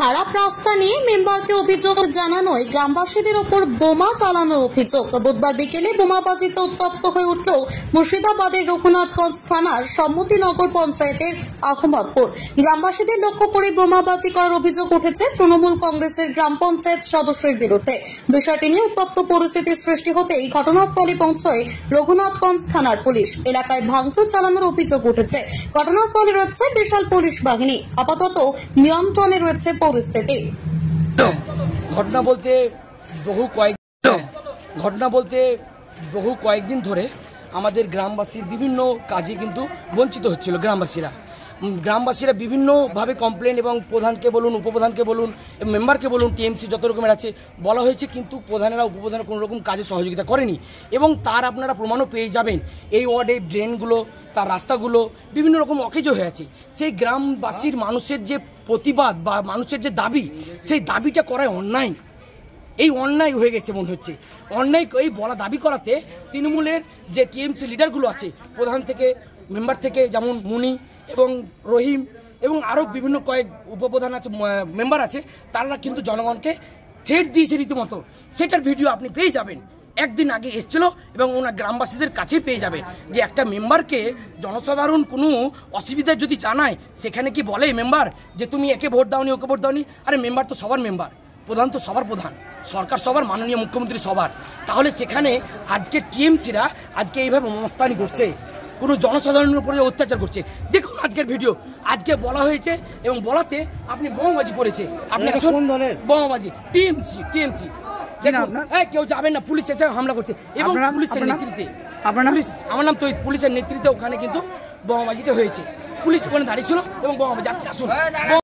খারাপ রাস্তা নিয়ে মেম্বারকে অভিযোগ জানানোয় গ্রামবাসীদের ওপর বোমা চালানোর অভিযোগ। বুধবার বিকেলে বোমাবাজিতে উত্তপ্ত হয়ে উঠল মুর্শিদাবাদের রঘুনাথগঞ্জ থানার সম্মতিনগর পঞ্চায়েতের আহমদপুর। গ্রামবাসীদের লক্ষ্য করে বোমাবাজি করার অভিযোগ উঠেছে তৃণমূল কংগ্রেসের গ্রাম পঞ্চায়েত সদস্যের বিরুদ্ধে। বিষয়টি নিয়ে উত্তপ্ত পরিস্থিতির সৃষ্টি হতেই ঘটনাস্থলে পৌঁছয় রঘুনাথগঞ্জ থানার পুলিশ। এলাকায় ভাঙচুর চালানোর অভিযোগ উঠেছে। ঘটনাস্থলে রয়েছে বিশাল পুলিশ বাহিনী। আপাতত নিয়ন্ত্রণে রয়েছে পরিস্থিতি। ঘটনা বলতে বহু কয়েকদিন ধরে আমাদের গ্রামবাসীর বিভিন্ন কাজে কিন্তু বঞ্চিত হচ্ছিল। গ্রামবাসীরা বিভিন্নভাবে কমপ্লেন এবং প্রধানকে বলুন, উপপ্রধানকে বলুন, মেম্বারকে বলুন, টিএমসি যত রকমের আছে বলা হয়েছে, কিন্তু প্রধানেরা উপপ্রধানের কোনো রকম কাজে সহযোগিতা করেনি। এবং তার আপনারা প্রমাণও পেয়ে যাবেন। এই ওয়ার্ডে ড্রেনগুলো, তার রাস্তাগুলো বিভিন্ন রকম অকেজো হয়ে আছে। সেই গ্রামবাসীর মানুষের যে প্রতিবাদ বা মানুষের যে দাবি, সেই দাবিটা করায় অন্যায়। এই অন্যায় হয়ে গেছে মনে হচ্ছে। অন্যায় এই বলা দাবি করাতে তৃণমূলের যে টিএমসি লিডারগুলো আছে, প্রধান থেকে মেম্বার থেকে, যেমন মুনি এবং রহিম এবং আরও বিভিন্ন কয়েক উপপ্রধান আছে, মেম্বার আছে, তারা কিন্তু জনগণকে থ্রেট দিয়েছে রীতিমতো। সেটার ভিডিও আপনি পেয়ে যাবেন। একদিন আগে এসেছিল এবং ওনার গ্রামবাসীদের কাছেই পেয়ে যাবে যে একটা মেম্বারকে জনসাধারণ কোনো অসুবিধা যদি জানায়, সেখানে কি বলে মেম্বার যে তুমি একে ভোট দাওনি, ওকে ভোট দাওনি? আরে মেম্বার তো সবার মেম্বার, প্রধান তো সবার প্রধান, সরকার সবার, মাননীয় মুখ্যমন্ত্রী সবার। তাহলে সেখানে আজকে টিএমসিরা আজকে এইভাবে মস্তানি করছে, কোনো জনসাধারণের উপরে অত্যাচার করছে। দেখুন আজকের ভিডিও। আজকে বলা হয়েছে এবং বলাতে আপনি বোমাবাজি করেছে। আপনি বোমাবাজি টিএমসি কেউ যাবেন না, পুলিশ এসে হামলা করছে এবং পুলিশের নেতৃত্বে, আমার নাম তো পুলিশের নেতৃত্বে ওখানে কিন্তু বোমাবাজিটা হয়েছে। পুলিশ ওখানে দাঁড়িয়ে ছিল এবং বোমাবাজি। আপনি আসুন।